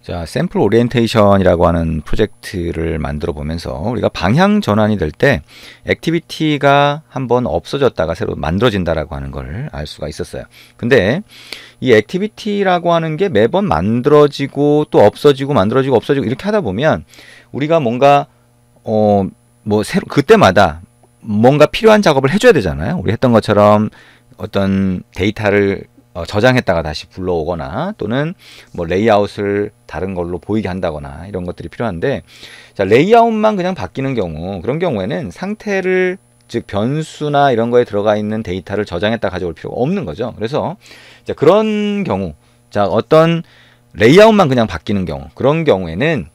자, 샘플 오리엔테이션이라고 하는 프로젝트를 만들어 보면서 우리가 방향 전환이 될 때 액티비티가 한번 없어졌다가 새로 만들어진다라고 하는 걸 알 수가 있었어요. 근데 이 액티비티라고 하는 게 매번 만들어지고 또 없어지고 만들어지고 없어지고 이렇게 하다 보면 우리가 뭔가 새로 그때마다 뭔가 필요한 작업을 해줘야 되잖아요. 우리 했던 것처럼 어떤 데이터를 저장했다가 다시 불러오거나 또는 뭐 레이아웃을 다른 걸로 보이게 한다거나 이런 것들이 필요한데, 자, 레이아웃만 그냥 바뀌는 경우, 그런 경우에는 상태를, 즉 변수나 이런 거에 들어가 있는 데이터를 저장했다 가져올 필요가 없는 거죠. 그래서 자, 그런 경우, 자, 어떤 레이아웃만 그냥 바뀌는 경우, 그런 경우에는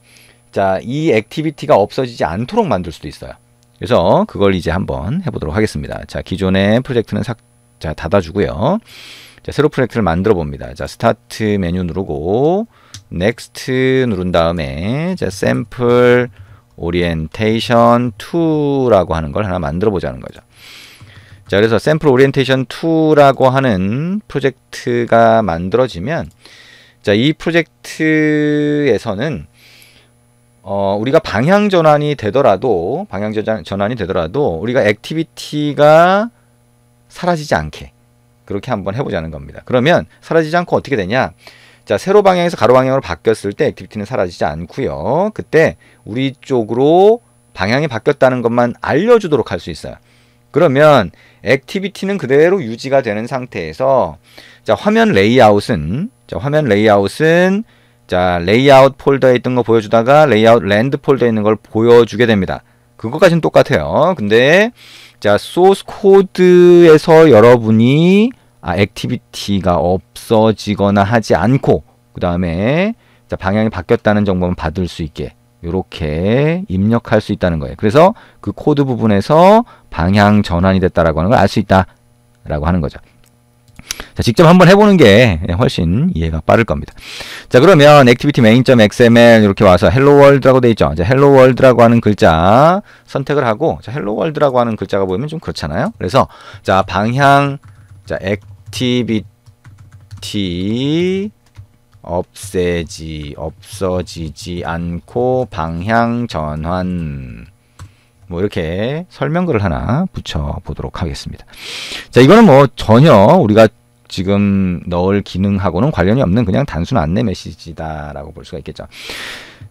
자, 이 액티비티가 없어지지 않도록 만들 수도 있어요. 그래서 그걸 이제 한번 해보도록 하겠습니다. 자, 기존의 프로젝트는 자, 닫아주고요. 자, 새로 프로젝트를 만들어 봅니다. 자, 스타트 메뉴 누르고 넥스트 누른 다음에 자, 샘플 오리엔테이션 2라고 하는 걸 하나 만들어 보자는 거죠. 자, 그래서 샘플 오리엔테이션 2라고 하는 프로젝트가 만들어지면, 자, 이 프로젝트에서는 우리가 방향 전환이 되더라도 우리가 액티비티가 사라지지 않게 그렇게 한번 해보자는 겁니다. 그러면 사라지지 않고 어떻게 되냐? 자, 세로 방향에서 가로 방향으로 바뀌었을 때 액티비티는 사라지지 않고요. 그때 우리 쪽으로 방향이 바뀌었다는 것만 알려주도록 할 수 있어요. 그러면 액티비티는 그대로 유지가 되는 상태에서 자, 화면 레이아웃은 자, 레이아웃 폴더에 있던 거 보여주다가 레이아웃 랜드 폴더에 있는 걸 보여주게 됩니다. 그것까지는 똑같아요. 근데 자, 소스 코드에서 여러분이 액티비티가 없어지거나 하지 않고 그 다음에 자, 방향이 바뀌었다는 정보만 받을 수 있게 이렇게 입력할 수 있다는 거예요. 그래서 그 코드 부분에서 방향 전환이 됐다라고 하는 걸 알 수 있다라고 하는 거죠. 자, 직접 한번 해보는 게 훨씬 이해가 빠를 겁니다. 자, 그러면 activity main.xml 이렇게 와서 hello world라고 되어 있죠. 자, hello world라고 하는 글자 선택을 하고, 자, hello world라고 하는 글자가 보이면 좀 그렇잖아요. 그래서 자, 방향, 자, activity 없어지지 않고 방향 전환, 뭐 이렇게 설명글을 하나 붙여 보도록 하겠습니다. 자, 이거는 뭐 전혀 우리가 지금 넣을 기능하고는 관련이 없는 그냥 단순 안내 메시지다라고 볼 수가 있겠죠.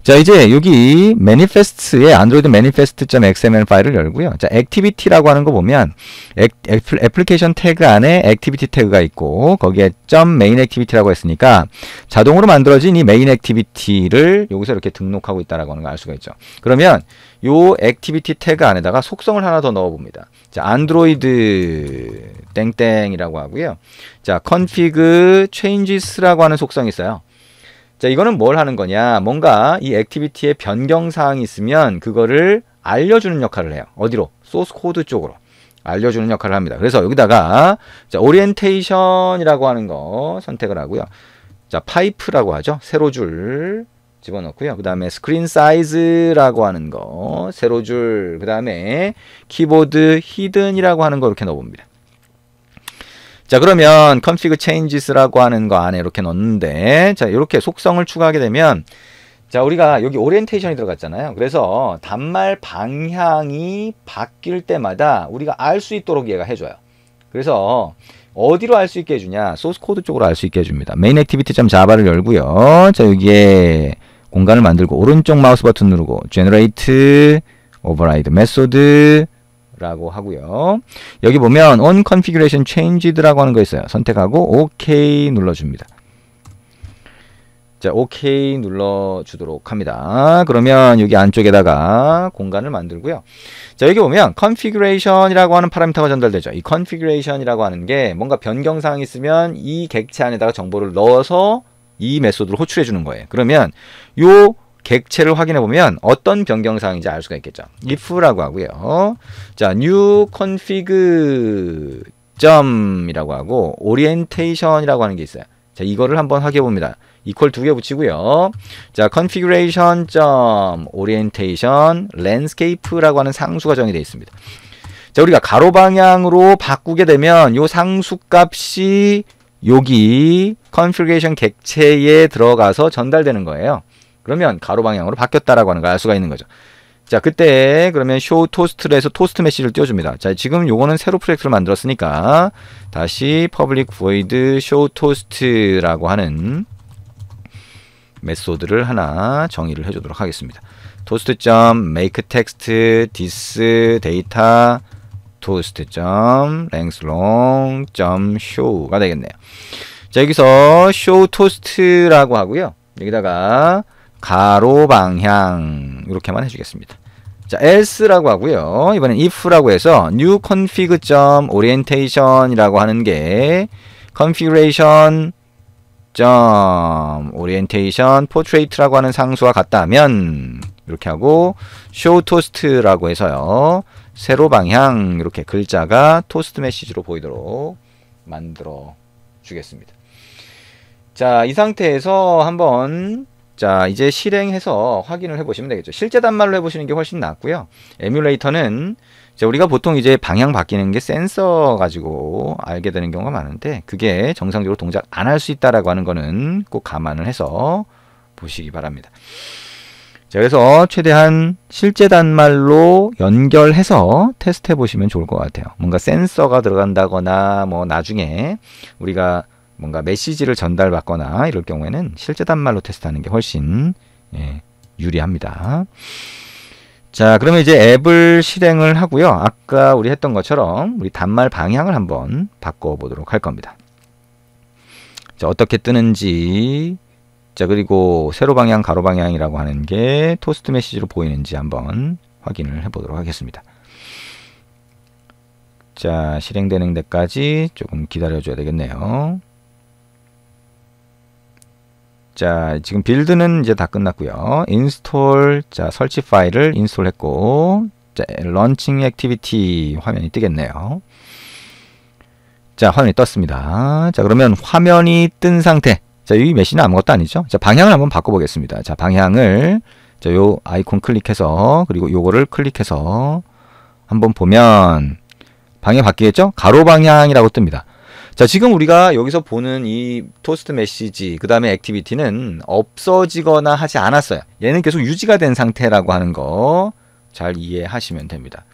자, 이제 여기 manifest의 안드로이드 manifest.xml 파일을 열고요. 자, activity라고 하는 거 보면 애플리케이션 태그 안에 activity 태그가 있고 거기에 .main activity라고 했으니까 자동으로 만들어진 이 main activity를 여기서 이렇게 등록하고 있다라고 하는 걸 알 수가 있죠. 그러면 요 액티비티 태그 안에다가 속성을 하나 더 넣어 봅니다. 자, 안드로이드 땡땡이라고 하고요. 자, config changes라고 하는 속성이 있어요. 자, 이거는 뭘 하는 거냐? 뭔가 이 액티비티에 변경 사항이 있으면 그거를 알려주는 역할을 해요. 어디로? 소스 코드 쪽으로 알려주는 역할을 합니다. 그래서 여기다가 자, 오리엔테이션이라고 하는 거 선택을 하고요. 자, 파이프라고 하죠. 세로줄 집어넣고요. 그 다음에 스크린 사이즈라고 하는 거 세로줄, 그 다음에 키보드 히든이라고 하는 거 이렇게 넣어봅니다. 자, 그러면 config changes라고 하는 거 안에 이렇게 넣는데, 자, 이렇게 속성을 추가하게 되면, 자, 우리가 여기 오리엔테이션이 들어갔잖아요. 그래서 단말 방향이 바뀔 때마다 우리가 알 수 있도록 얘가 해줘요. 그래서 어디로 알 수 있게 해주냐? 소스 코드 쪽으로 알 수 있게 해줍니다. mainActivity.java를 열고요. 자, 여기에 공간을 만들고 오른쪽 마우스 버튼 누르고 generate override method 라고 하고요. 여기 보면 on configuration changed라고 하는 거 있어요. 선택하고 OK 눌러줍니다. 자, OK 눌러주도록 합니다. 그러면 여기 안쪽에다가 공간을 만들고요. 자, 여기 보면 configuration이라고 하는 파라미터가 전달되죠. 이 configuration이라고 하는 게 뭔가 변경사항이 있으면 이 객체 안에다가 정보를 넣어서 이 메소드를 호출해 주는 거예요. 그러면 요 객체를 확인해 보면 어떤 변경사항인지 알 수가 있겠죠. if라고 하고요. 자, new config 점이라고 하고 orientation이라고 하는 게 있어요. 자, 이거를 한번 확인해 봅니다. 이퀄 2개 붙이고요. 자, configuration 점 orientation landscape라고 하는 상수가 정의되어 있습니다. 자, 우리가 가로 방향으로 바꾸게 되면 요 상수 값이 여기 configuration 객체에 들어가서 전달되는 거예요. 그러면 가로 방향으로 바뀌었다라고 하는 걸 알 수가 있는 거죠. 자, 그때 그러면 show toast를 해서 토스트 메시지를 띄워줍니다. 자, 지금 요거는 새로 프로젝트를 만들었으니까 다시 public void show toast라고 하는 메소드를 하나 정의를 해주도록 하겠습니다. toast.make text this data toast.length_long.show가 되겠네요. 자, 여기서 show toast라고 하고요. 여기다가 가로 방향 이렇게만 해주겠습니다. 자, else라고 하고요. 이번엔 if라고 해서 new config.orientation이라고 하는 게 configuration orientation portrait라고 하는 상수와 같다면 이렇게 하고 show toast라고 해서요. 세로 방향 이렇게 글자가 토스트 메시지로 보이도록 만들어 주겠습니다. 자, 이 상태에서 한번 자, 이제 실행해서 확인을 해보시면 되겠죠. 실제 단말로 해보시는 게 훨씬 낫고요. 에뮬레이터는 우리가 보통 이제 방향 바뀌는 게 센서 가지고 알게 되는 경우가 많은데 그게 정상적으로 동작 안 할 수 있다라고 하는 거는 꼭 감안을 해서 보시기 바랍니다. 자, 그래서 최대한 실제 단말로 연결해서 테스트 해보시면 좋을 것 같아요. 뭔가 센서가 들어간다거나 뭐 나중에 우리가 뭔가 메시지를 전달받거나 이럴 경우에는 실제 단말로 테스트하는 게 훨씬 유리합니다. 자, 그러면 이제 앱을 실행을 하고요. 아까 우리 했던 것처럼 우리 단말 방향을 한번 바꿔보도록 할 겁니다. 자, 어떻게 뜨는지, 자, 그리고 세로 방향, 가로 방향이라고 하는 게 토스트 메시지로 보이는지 한번 확인을 해보도록 하겠습니다. 자, 실행되는 데까지 조금 기다려줘야 되겠네요. 자, 지금 빌드는 이제 다 끝났고요. 인스톨, 자, 설치 파일을 인스톨했고, 자, 런칭 액티비티 화면이 뜨겠네요. 자, 화면이 떴습니다. 자, 그러면 화면이 뜬 상태. 자, 이 메시지는 아무것도 아니죠. 자, 방향을 한번 바꿔보겠습니다. 자, 방향을, 자, 요 아이콘 클릭해서, 그리고 요거를 클릭해서 한번 보면, 방향 바뀌겠죠? 가로 방향이라고 뜹니다. 자, 지금 우리가 여기서 보는 이 토스트 메시지, 그 다음에 액티비티는 없어지거나 하지 않았어요. 얘는 계속 유지가 된 상태라고 하는 거 잘 이해하시면 됩니다.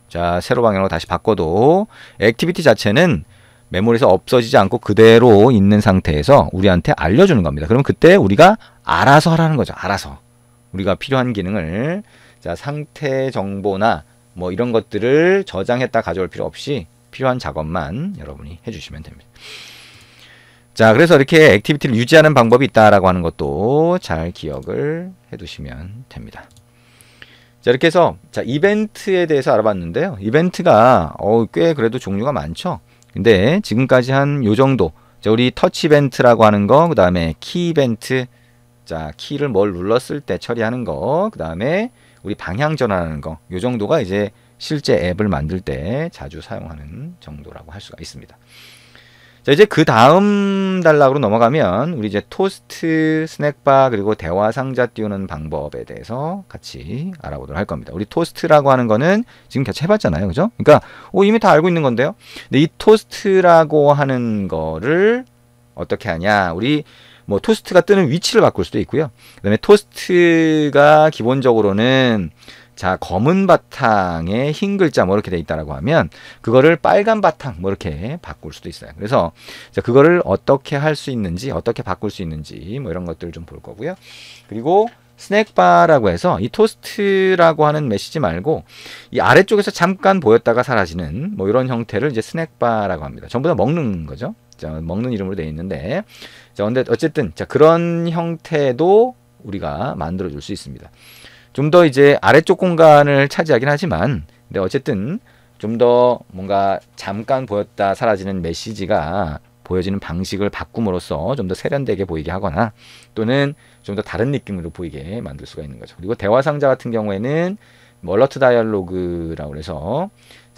자, 세로 방향으로 다시 바꿔도 액티비티 자체는 메모리에서 없어지지 않고 그대로 있는 상태에서 우리한테 알려주는 겁니다. 그럼 그때 우리가 알아서 하라는 거죠. 알아서. 우리가 필요한 기능을, 자, 상태 정보나 뭐 이런 것들을 저장했다 가져올 필요 없이 필요한 작업만 여러분이 해주시면 됩니다. 자, 그래서 이렇게 액티비티를 유지하는 방법이 있다라고 하는 것도 잘 기억을 해두시면 됩니다. 자, 이렇게 해서 자, 이벤트에 대해서 알아봤는데요. 이벤트가 꽤 그래도 종류가 많죠. 근데 지금까지 한 요 정도. 자, 우리 터치 이벤트라고 하는 거, 그 다음에 키 이벤트, 자, 키를 뭘 눌렀을 때 처리하는 거, 그 다음에 우리 방향 전환하는 거, 요 정도가 이제 실제 앱을 만들 때 자주 사용하는 정도라고 할 수가 있습니다. 자, 이제 그 다음 단락으로 넘어가면 우리 이제 토스트, 스낵바, 그리고 대화 상자 띄우는 방법에 대해서 같이 알아보도록 할 겁니다. 우리 토스트라고 하는 거는 지금 같이 해봤잖아요. 그죠? 그러니까 이미 다 알고 있는 건데요. 근데 이 토스트라고 하는 거를 어떻게 하냐? 우리 뭐 토스트가 뜨는 위치를 바꿀 수도 있고요. 그 다음에 토스트가 기본적으로는 자, 검은 바탕에 흰 글자 뭐 이렇게 돼 있다라고 하면 그거를 빨간 바탕 뭐 이렇게 바꿀 수도 있어요. 그래서 자, 그거를 어떻게 할 수 있는지, 어떻게 바꿀 수 있는지 뭐 이런 것들을 좀 볼 거고요. 그리고 스낵바라고 해서 이 토스트라고 하는 메시지 말고 이 아래쪽에서 잠깐 보였다가 사라지는 뭐 이런 형태를 이제 스낵바라고 합니다. 전부 다 먹는 거죠. 자, 먹는 이름으로 되어 있는데, 자, 근데 어쨌든 자, 그런 형태도 우리가 만들어 줄 수 있습니다. 좀 더 이제 아래쪽 공간을 차지하긴 하지만, 근데 어쨌든 좀 더 뭔가 잠깐 보였다 사라지는 메시지가 보여지는 방식을 바꿈으로써 좀 더 세련되게 보이게 하거나 또는 좀 더 다른 느낌으로 보이게 만들 수가 있는 거죠. 그리고 대화 상자 같은 경우에는 얼러트 다이얼로그라고 해서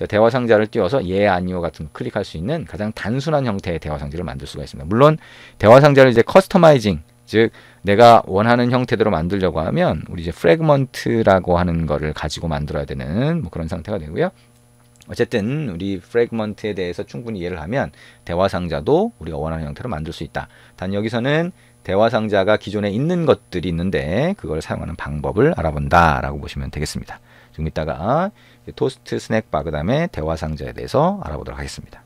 대화 상자를 띄워서 예, 아니요 같은 거 클릭할 수 있는 가장 단순한 형태의 대화 상자를 만들 수가 있습니다. 물론 대화 상자를 이제 커스터마이징, 즉 내가 원하는 형태대로 만들려고 하면 우리 이제 프래그먼트라고 하는 거를 가지고 만들어야 되는 뭐 그런 상태가 되고요. 어쨌든 우리 프래그먼트에 대해서 충분히 이해를 하면 대화상자도 우리가 원하는 형태로 만들 수 있다. 단 여기서는 대화상자가 기존에 있는 것들이 있는데 그걸 사용하는 방법을 알아본다 라고 보시면 되겠습니다. 좀 이따가 토스트 스낵바 그 다음에 대화상자에 대해서 알아보도록 하겠습니다.